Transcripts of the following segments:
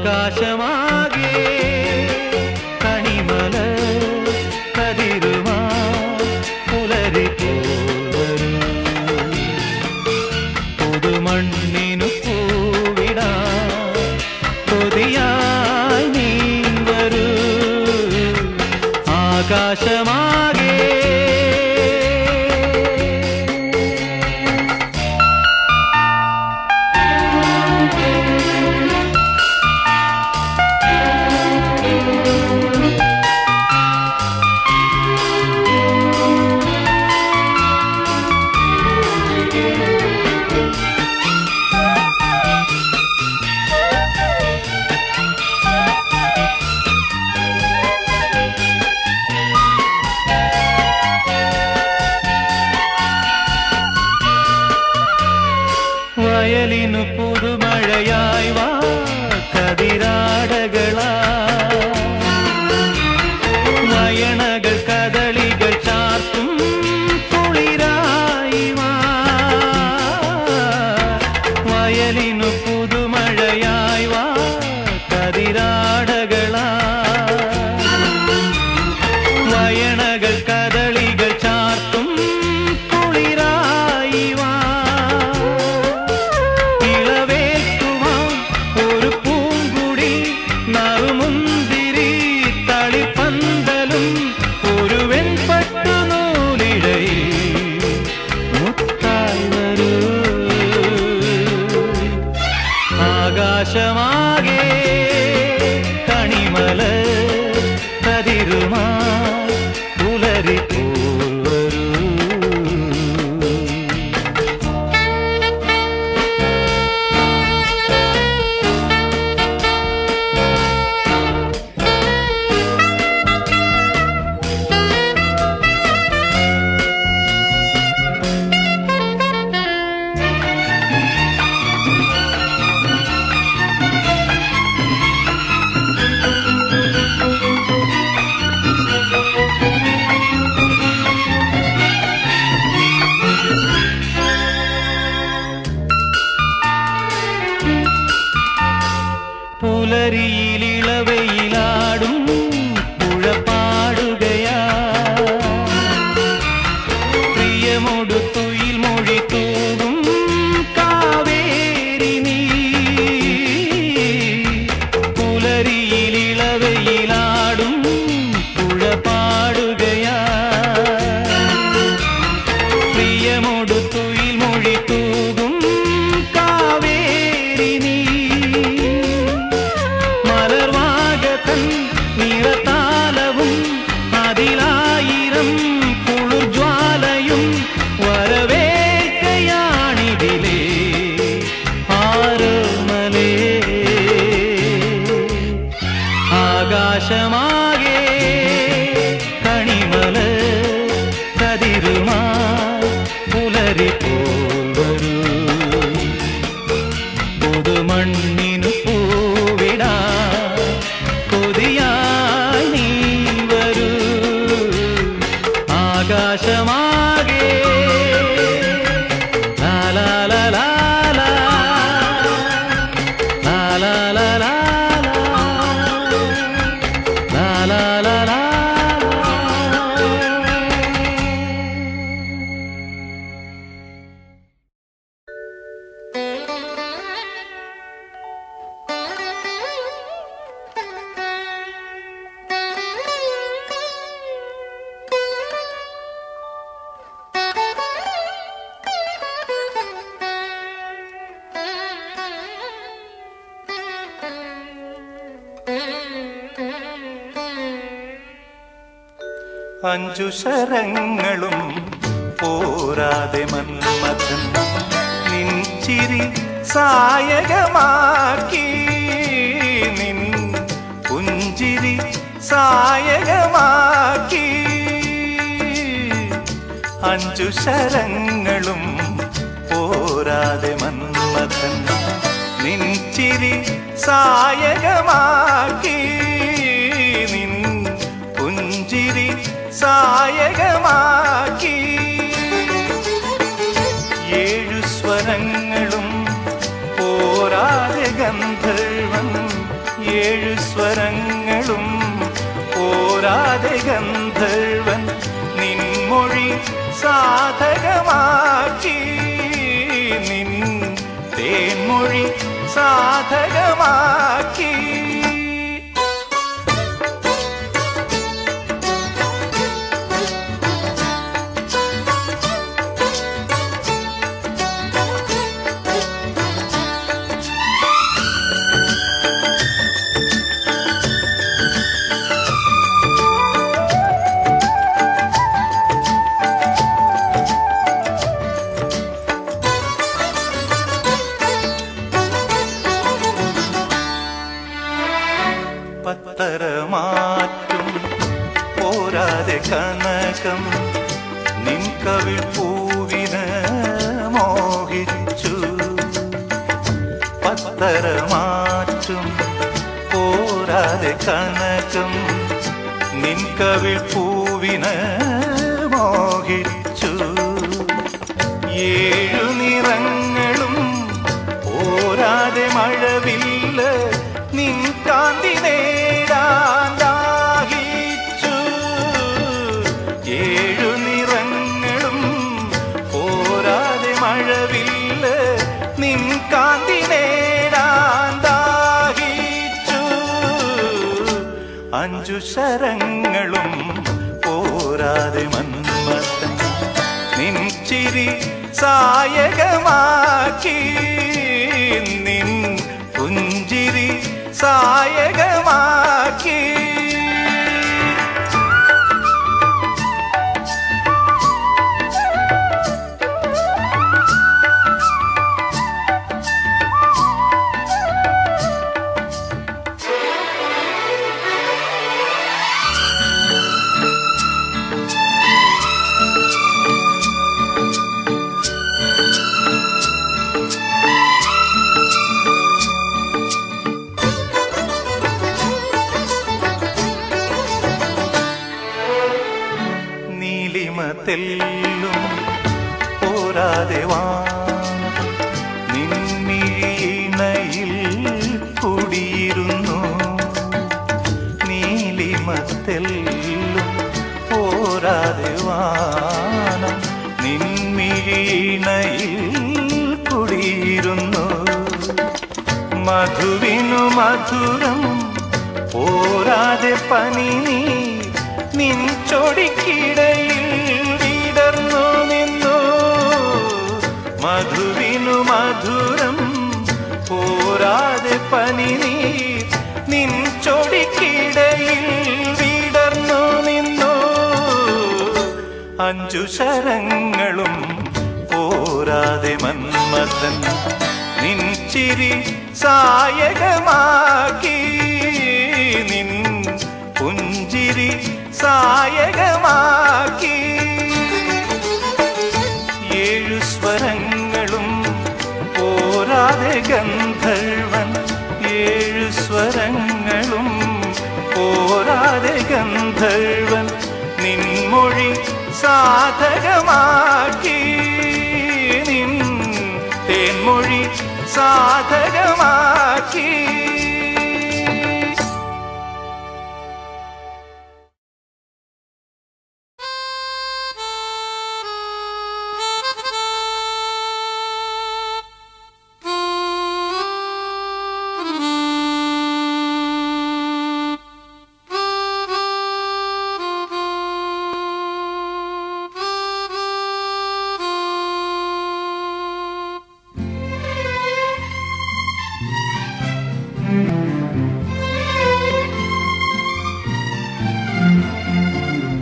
ആകാശമാകെ കണിമല കതിരുമാ പുലരി പോവരും പുതുമണ്ണിനു പൂവിടാ കൊതിയായി നീ വരൂ ആകാശമാകെ വയലിനു പുതുമഴയായി വാ കതിരാടകളാ വയണകൾ കദളികൾ ചാർത്തും കുളിരായി വാ വയലിനു പുതുമഴയായി വാ കതിരാടകളാ വയണകൾ കദളികൾ ചാർത്തും കുളിരായി വാ നറുമുന്തിരി തളിപ്പന്തലും ഒരു വെൺപട്ടുനൂലിഴയിൽ മുത്തായി വരൂ ആകാശമാകെ കണിമല കതിരുമാ പുലരി പോൽ വരൂ പുലരിയിലിളവയിലാടും പുഴ പാടുകയാ പ്രിയമോടു തുയിൽ മൊഴി തൂകും കാവേരി നീ പുലരിയിലിളവയിലാടും പുഴ പാടുകയാ പ്രിയമോടു തുയിൽ മൊഴി തൂകും കാവേരി നീ നിറതാലവും അതിലായിരം കുളിർജ്വാലയും വരവേൽക്കയാണിതിലേ ആരോമലേ ആകാശമാകെ കണിമല കതിരുമാ പുലരി പോൽ വരൂ പുതുമണ്ണിനു പൂവിടാ കൊതിയായി നീ വരൂ ആകാശമാകെ ലാലാ ലാലാ ലാലാ ലാലാ ലാലാ ലാലാ അഞ്ചു ശരങ്ങളും പോരാതെ മന്മഥൻ നിൻ ചിരി സായകമാക്കി നിൻ പുഞ്ചിരി സായകമാക്കി അഞ്ചു ശരങ്ങളും പോരാതെ മന്മഥൻ നിൻ ചിരി സായകമാക്കി നിൻ പുഞ്ചിരി സായകമാക്കി ഏഴു സ്വരങ്ങളും പോരാതെ ഗന്ധർവൻ ഏഴു സ്വരങ്ങളും പോരാതെ ഗന്ധർവൻ നിൻമൊഴി സാധകമാക്കി, നിൻ തേൻമൊഴി സാധകമാക്കി. പത്തരമാറ്റും പോരാതെ കനകം നിൻ കവിൾ പൂവിന് മോഹിച്ചു. പത്തരമാറ്റും പോരാതെ കനകം നിൻ കവിൾ പൂവിന് മോഹിച്ചു. ഏഴു നിറങ്ങളും പോരാതെ മഴവില്ല നിൻ കാന്തി നേടാൻ ദാഹിച്ചു. ഏഴു നിറങ്ങളും പോരാതെ മഴവില്ല നിൻ കാന്തി നേടാൻ ദാഹിച്ചു. അഞ്ചു ശരങ്ങളും പോരാതെ മന്മഥൻ നിൻ ചിരി സായകമാക്കി, നിൻ പുഞ്ചിരി സായകമാക്കി. നീലിമതെല്ലും പോരാതെ നിൻമിഴിയിണയിൽ കുടിയിരുന്നു. നീലിമതെല്ലും പോരാതെ നിൻമിഴിയിണയിൽ കുടിയിരുന്നു. മധുവിനു മധുരം പോരാതെ പനി നിൻ ചൊടിക്കിടയിൽ വിടർന്നു നിന്നു. മധുവിനു മധുരം പോരാതെ പനി നിൻ ചൊടിക്കിടയിൽ വിടർന്നു നിന്നു. അഞ്ചു ശരങ്ങളും പോരാതെ മന്മഥൻ നിൻ ചിരി സായകമാക്കി, നിൻ പുഞ്ചിരി സായകമാക്കി. ഏഴു സ്വരങ്ങളും പോരാതെ ഗന്ധർവൻ, ഏഴു സ്വരങ്ങളും പോരാതെ ഗന്ധർവൻ നിൻമൊഴി സാധകമാക്കി, നിൻ തേൻമൊഴി സാധകമാക്കി.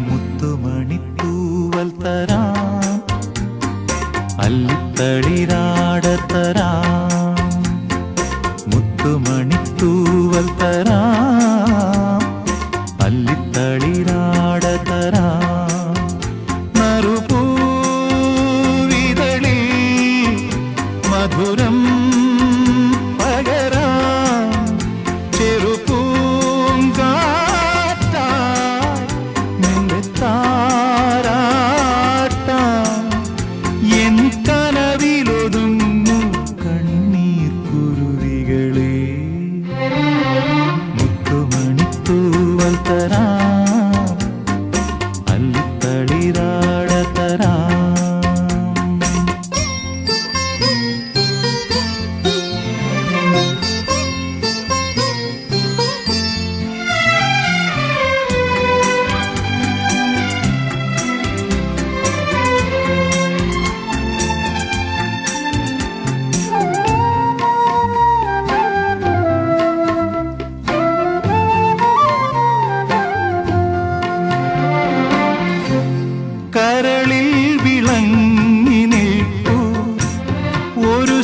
മുത്തുമണിത്തൂവൽ തരാം, അല്ലിത്തളിരാട തരാം. മുത്തുമണിത്തൂവൽ തരാം, അല്ലിത്തളിരാട തരാം. നറുപൂവിതളിൽ മധുരം പകരാം, ചെറുപൂങ്കാറ്റായി നിന്റെ താരാട്ടാം. എൻ കനവിലൊതുങ്ങും കണ്ണീർ കുരുവികളെ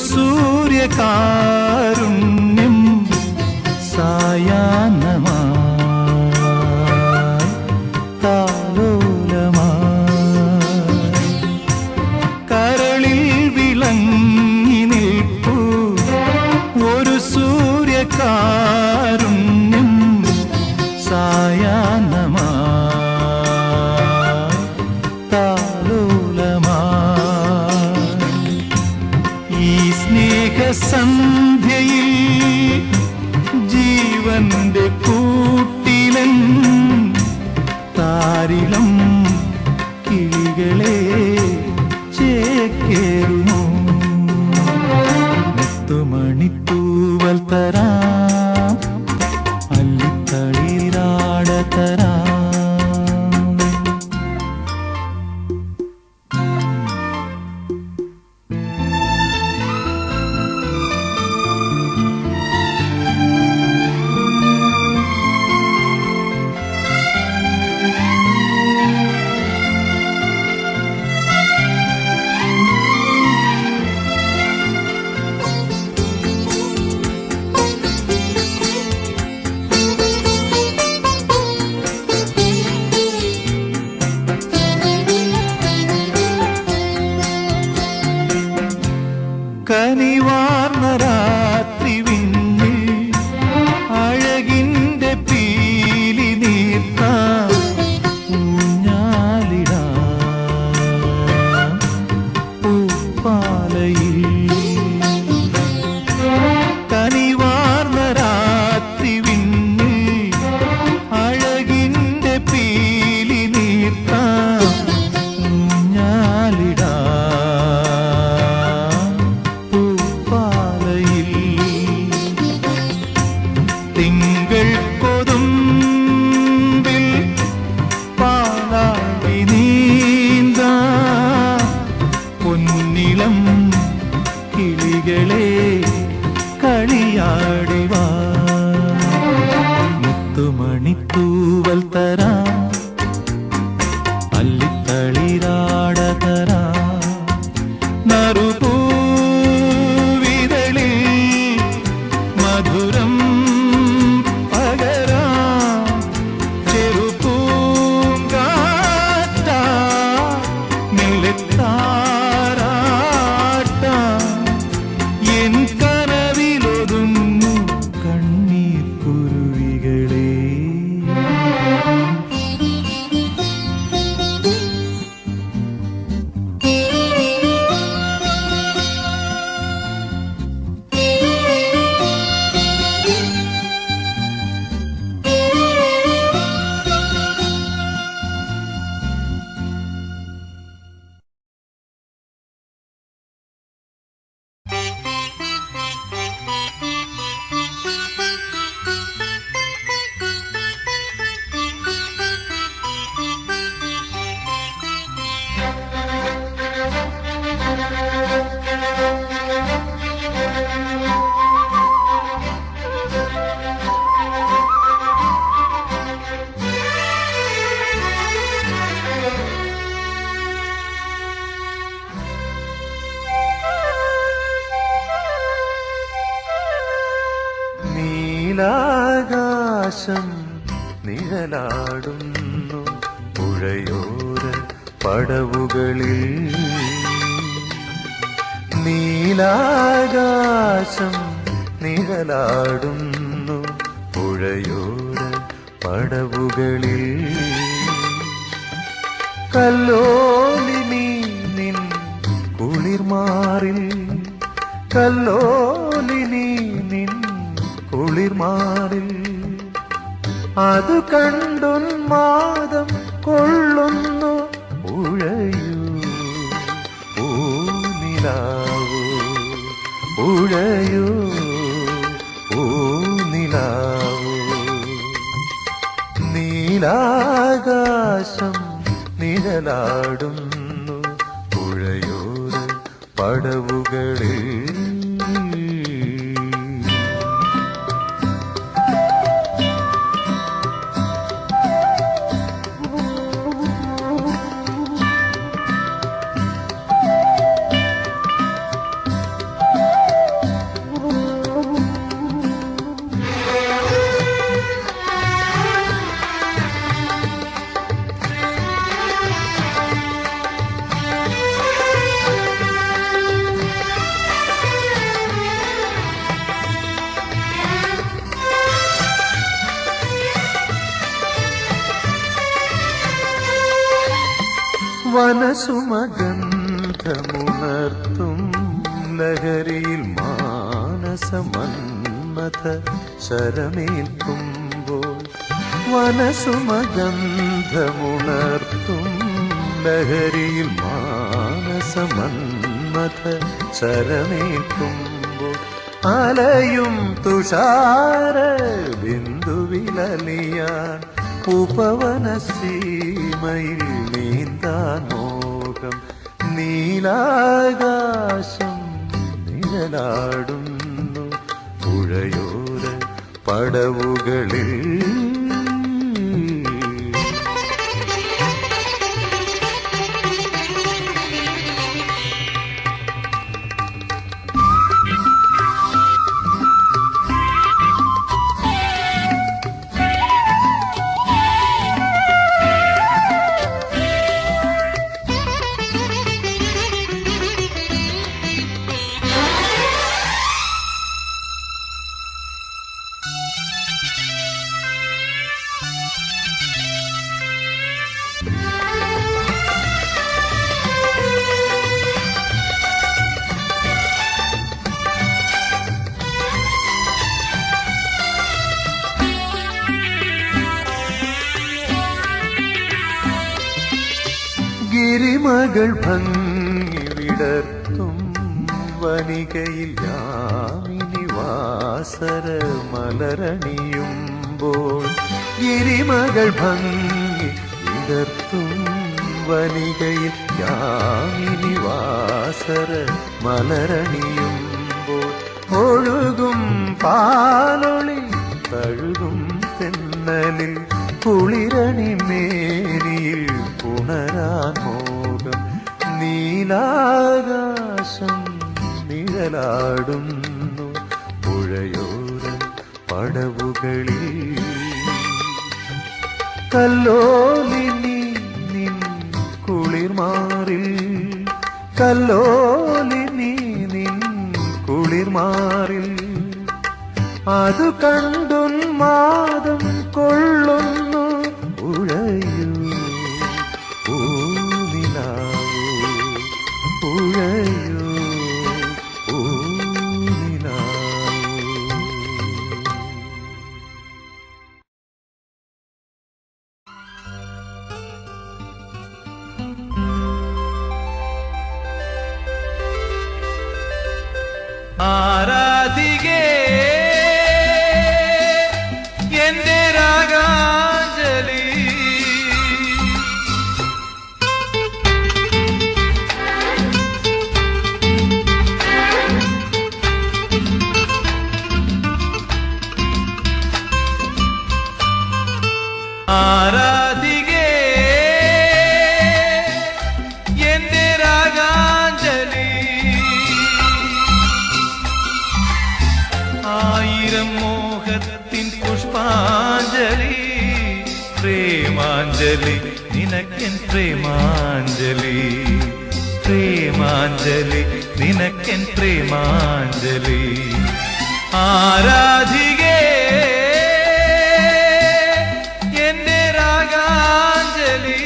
സൂര്യകാരുണ്യം സായാഹ്നമായി താലോലമായി കരളിൽ വിളങ്ങി നിൽപ്പൂ ഒരു സൂര്യകാരുണ്യം സായാഹ്നമായി താലോലമായി ഈ സ്നേഹസന്ധ്യയിൽ ജീവന്റെ കൂട്ടിലൻ താരിളം കിളികളെ ചേക്കേറുമോ മുത്തുമണിത്തൂവൽ തരാം അല്ലിത്തളിരാട തരാം കനിവാർന്ന രാത്രി വിണ്ണിൽ അഴകിന്റെ പീലി നീർത്താം ഊഞ്ഞാലിടാം പൂപ്പാലയിൽ കനിവാർന്ന രാത്രി വിണ്ണിൽ അഴകിന്റെ പീലി നീർത്താം ഊഞ്ഞാലിടാം തിങ്കൾ കൊതുമ്പിൽ പാലാഴി നീന്ത പൊന്നിളം കിളികളെ കളിയാടിവാ മുത്തുമണിത്തൂവൽ തരാം അല്ലിത്തളിരാട തരാം നറുപൂവിതളിൽ മധുരം എൻ കനവിലൊതുങ്ങു കണ്ണീർ കുരുവികളെ നീലാകാശം നിഴലാടുന്നു പുഴയോര പടവുകളിൽ നീലാകാശം നിഴലാടുന്നു പുഴയോര പടവുകളിൽ കല്ലോലിനി നിൻ കുളിർമാറിൽ കല്ലോലിനി നിൻ കുളിർമാറിൽ അത് കണ്ടുന്മാദം കൊള്ളുന്നു ഉഴയൂ ഊനിലാവൂ ഉഴയൂ ഊനിലാവൂ നീലാകാശം നിഴലാടുന്നു പുഴയോര പടവുകളിൽ വനസുമഗന്ധമുണർത്തും ലഹരിയിൽ മാനസമന്മഥ ശരമേൽക്കുമ്പോൾ വനസുമഗന്ധമുണർത്തും ലഹരിയിൽ മാനസമന്മഥ ശരമേൽക്കുമ്പോൾ അലയും തുഷാര ബിന്ദുവിലലിയാൻ ഉപവനസീമയിൽ നീന്താൻ മോഹം നീലാകാശം നിഴലാടുന്നു പുഴയോര പടവുകളിൽ ഗിരിമകൾ ഭംഗി വിടർത്തും വനികയിൽ യാമിനി വാസര മലരണിയുമ്പോൾ ഗിരിമകൾ ഭംഗി വിടർത്തും വനികയിൽ യാമിനി വാസര മലരണിയുമ്പോൾ ഒഴുകും പാലൊളി തഴുകും തെന്നലിൽ കുളിരണി മേനിയിൽ പുണരാൻ മോഹം നീലാകാശം നിഴലാടുന്നു പുഴയോര പടവുകളിൽ കല്ലോലിനി നിൻ കുളിർമാറിൽ കല്ലോലിനി നിൻ കുളിർമാറിൽ അത് കണ്ടുന്മാദം കൊള്ളുന്നു ഉഴയൂ പൂനിലാവൂ ഉഴയൂ പൂനിലാവൂ. ആരാധികേ എന്റെ രാഗാഞ്ജലി ആരാധികേ എന്റെ രാഗാഞ്ജലി ആയിരം മോഹത്തിൻ പുഷ്പാഞ്ജലി പ്രേമാഞ്ജലി നിനക്കൻ പ്രേമാഞ്ജലി പ്രേമാഞ്ജലി നിനക്കൻ പ്രേമാഞ്ജലി ആരാധികേ എന്റെ രാഗാഞ്ജലി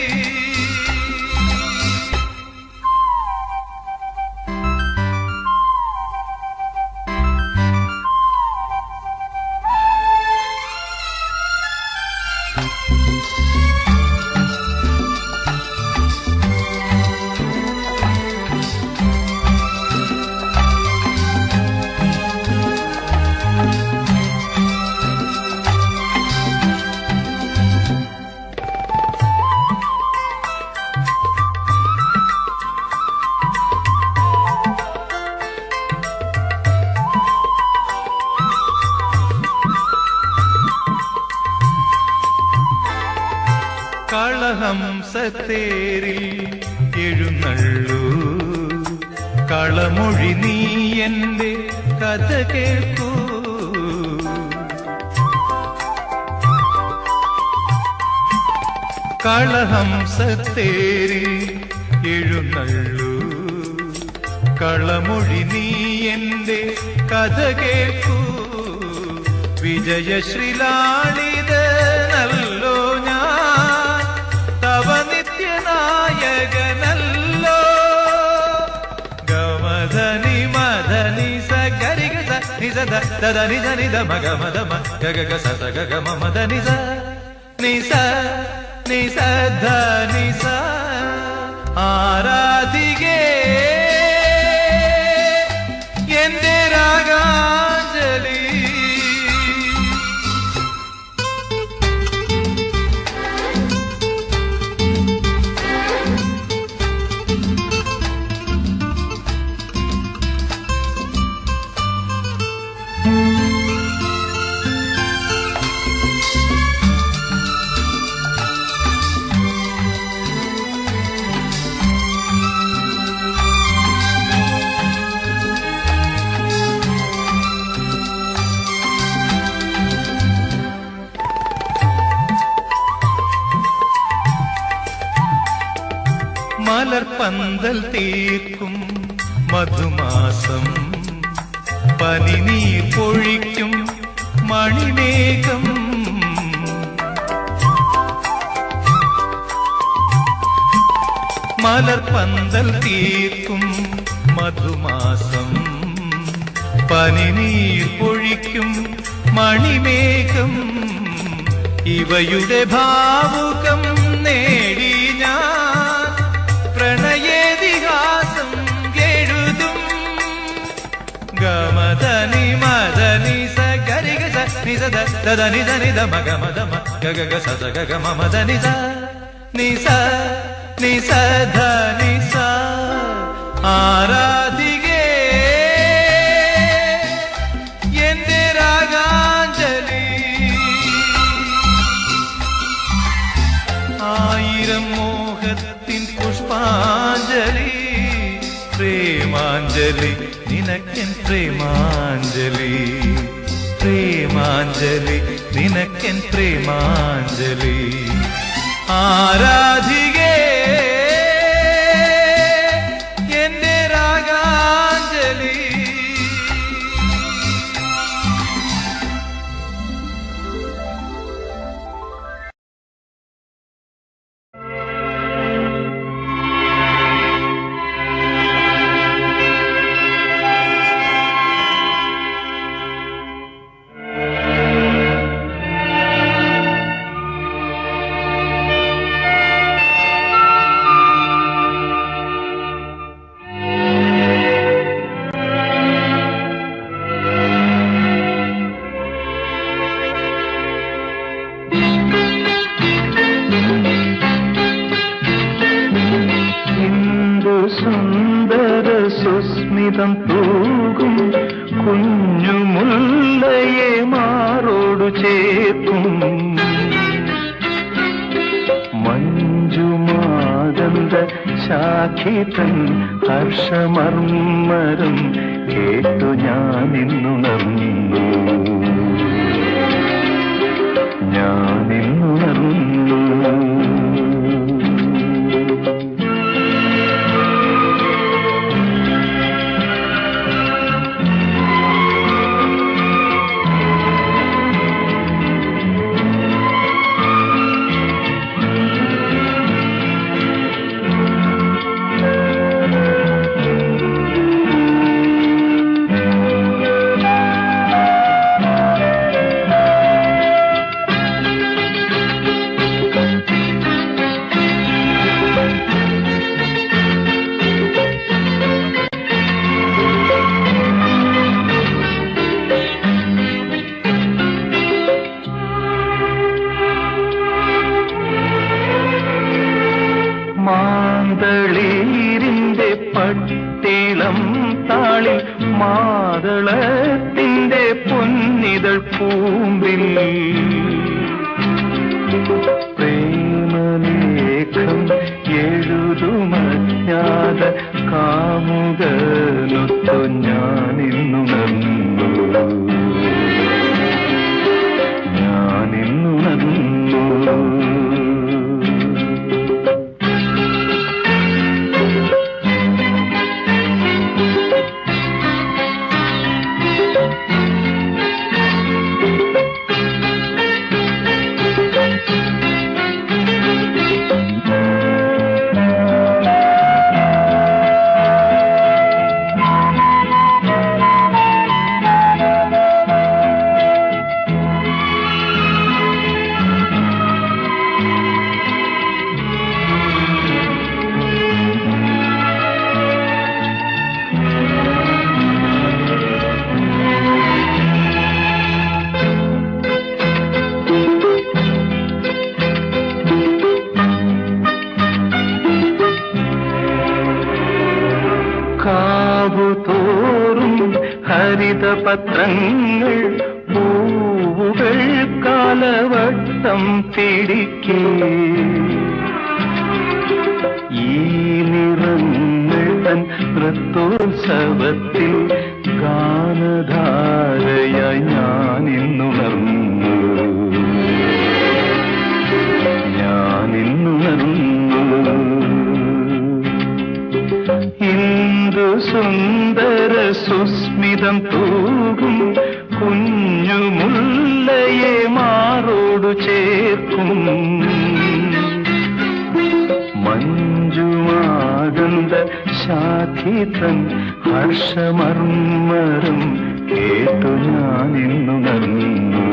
കളഹംസത്തേരിൽ എഴുന്നള്ളൂ കളമൊഴി നീ എന്റെ കഥ കേൾക്കൂ കളഹംസത്തേരിൽ എഴുന്നള്ളൂ കളമൊഴി നീ എന്റെ കഥ കേൾക്കൂ വിജയശ്രീലാളിതനല്ലോ ഞാൻ തവ നിത്യനായകന నిజ దద నిజ నిద మగ మద మ గగ గ స గ గ మ మద నిజ నిస నిస ధ నిస ആരാധികേ എന്റെ രാഗാഞ്ജലി മലർപ്പന്തൽ തീർക്കും മധുമാസം പനിനീർ പൊഴിക്കും മണിമേഘം മലർപ്പന്തൽ തീർക്കും മധുമാസം പനിനീർ പൊഴിക്കും മണിമേഘം ഇവയുടെ ഭാവുകം നേടി ഞാൻ പ്രണയേതിഹാസം എഴുതും ഗമദനി മദനി സ ഗരി ഗ സ നി സ ദ നി ധ നി ധ മ ഗ മ ധ മ ഗ ഗ ഗ സ സ ഗ ഗ മ മ ധ നി സ നി സ നി സ ധ നി സ ആരാധികേ എന്റെ രാഗാഞ്ജലി ആയിരം മോഹത്തിൻ പുഷ്പാഞ്ജലി പ്രേമാഞ്ജലി നിനക്കൻ പ്രേമാഞ്ജലി പ്രേമാഞ്ജലി നിനക്കൻ പ്രേമാഞ്ജലി ആരാധികേ എന്റെ രാഗാഞ്ജലി സുന്ദര സുസ്മിതം തൂകും കുഞ്ഞുമുല്ലയെ മാറോടു ചേർക്കും മഞ്ജുമാതന്ത ശാഖിതൻ ഹർഷമർമ്മരം കേട്ടു ഞാനിന്നുണർന്നു ഞാനിന്നുണർന്നു മാന്തളീരിന്റെ പട്ടിളം താളിൽ മാതളത്തിന്റെ പൊന്നിതൾ പൂമ്പിൽ പ്രേമലേഖം എഴുതുമജ്ഞാത കാമുകനൊത്തു ഞാനിന്നുണർന്നു ഞാനിന്നുണർന്നു ഹരിതപത്രങ്ങൾ പൂവുകൾ കാലവട്ടം പിടിക്കേ ഈ നിറങ്ങൾ തൻ നൃത്തോത്സവത്തിൽ ഗാനധാരയായി ഞാനിന്നുണർന്നു ഇന്ദു സുന്ദര സുസ്മിതം തൂകും കുഞ്ഞു മുല്ലയെ മാറോടു ചേർക്കും മഞ്ജുമാകന്ത ശാഖിതൻ ഹർഷമർമ്മരം കേട്ടു ഞാനിന്നുണർന്നു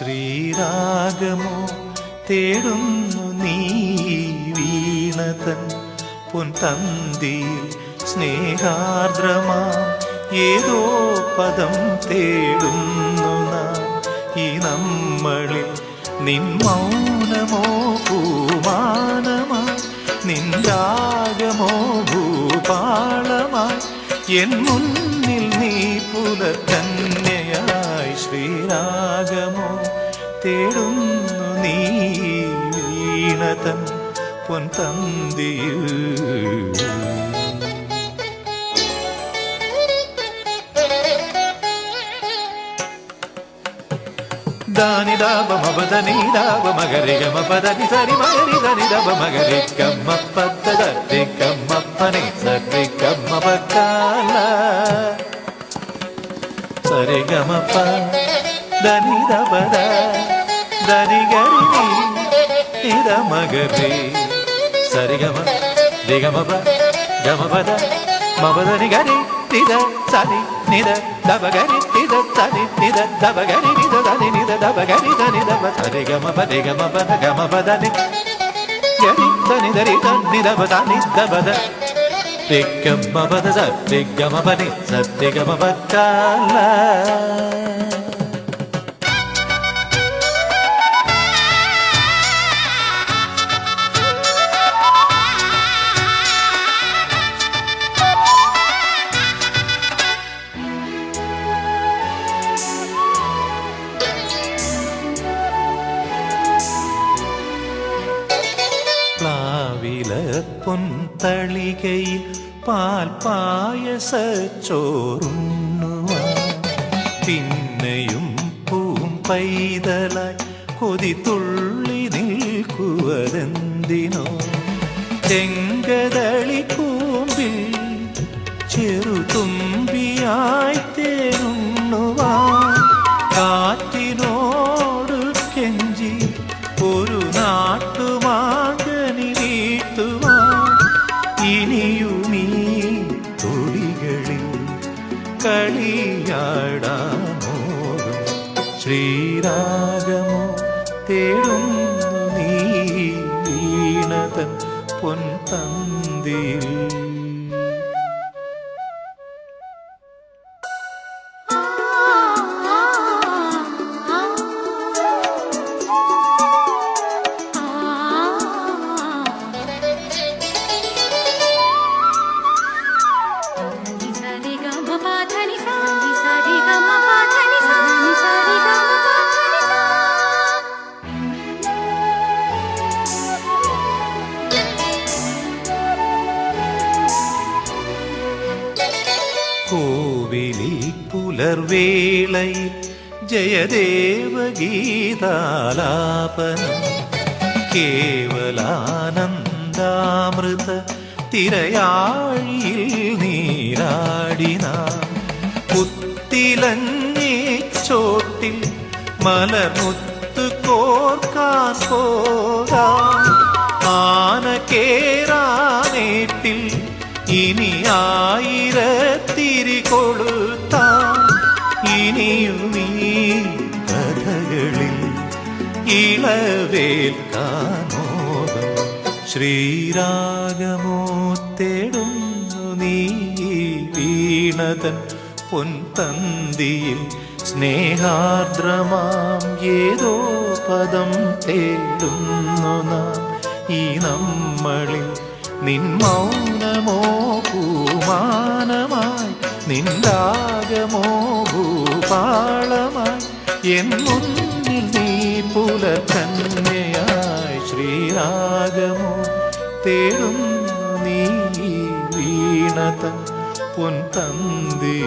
ശ്രീരാഗമോ തേടുന്നു നീ വീണതൻ പൊൻതന്തിയിൽ സ്നേഹാർദ്രമാം ഏതോ പദം തേടുന്നു നാം ഈ നമ്മളിൽ നിൻ മൗനമോ പൂമാനമായി നിൻ രാഗമോ ഭൂപാളമായി എൻ മുന്നിൽ നീ പുലർക്കന്യയായി ശ്രീരാഗമോ തേടുന്നു നീ വീണതൻ പൊൻതന്തിയിൽ ದಾನಿ ದಾಬ ಮಬದನಿ ದಾಬ ಮಗರಿ ಗಮ ಪದನಿ ಸರಿ ಮಗರಿ ಧನಿ ದಬ ಮಗರಿ ಗಮ್ಮ ಪದ ರಿ ಗಮ್ಮ ಪನಿ ಸರಿ ಗಮ್ಮ ಬಕಾಲ ಸರಿ ಗಮ ಪ ಧನಿ ದಬದ ಧನಿ ಗರಿ ನಿದ ಮಗರಿ ಸರಿ ಗಮ ರಿ ಗಮ ಪ ಗಮ ಪದ ಮಬದನಿ ಗರಿ ನಿದ ಸರಿ ನಿದ ದಬಗರಿ ನಿದ ಸರಿ ನಿದ ದಬಗರಿ ನಿದ ಧನಿ ನಿದ ದಬಗರಿ ಧನಿ ದಬ ಸರಿ ಗಮ ಪದೆ ಗಮ ಪದ ಗಮ ಪದನಿ ಗರಿ ಧನಿ ಧರಿ ಧನಿ ದಬ ಧನಿ ದಬದ ರಿ ಗಮ ಪದ ಸರಿ ಗಮ ಪನಿ ಸರಿ ಗಮ ಪಕಾಲ പൊൻതളികയിൽ പാൽ പായസച്ചോറുണ്ണുവാൻ പിന്നെയും പൂം പൈതലായി കൊതി തുള്ളി നിൽക്കുവതെന്തിനോ ചെങ്കതളി കൂമ്പിൽ ചെറുതുമ്പിയായി തേനുണ്ണുവാൻ കാറ്റിനോട് കെഞ്ചി ഒരു നാട്ടുമാകനി വീട്ടുവാൻ ഇനിയുമീ തൊടികളിൽ കളിയാടാമോതും ശ്രീരാഗമോ തേടുന്നു നീ വീണതൻ പൊൻതന്തിയിൽ കോവിലിൽ പുലർവേളയിൽ ജയദേവഗീതാലാപനം കേവലാനന്ദാമൃത തിരയാഴിയിൽ നീരാടിന പുത്തിലഞ്ഞി ചോട്ടിൽ മലർമുത്ത് കോർക്കാൻ പോകാം ആന കേറാനേട്ടിൽ ഇനി ആയിരത്തിരി കൊളുത്താം ഇനിയുമീ കഥകളിൽ ഇളവേൽക്കാമോദം ശ്രീരാഗമോ തേടുന്നു നീ വീണതൻ പൊൻതന്തിയിൽ സ്നേഹാർദ്രമാം ഏതോ പദം തേടുന്നു നാം ഈ നമ്മളിൽ നിൻ മൗനമോ പൂമാനമായി നിൻരാഗമോ ഭൂപാളമായി എൻ മുന്നിൽ നീ പുലകന്യയായി ശ്രീരാഗമോ തേടുന്നു നീ വീണതൻ പൊൻതന്തി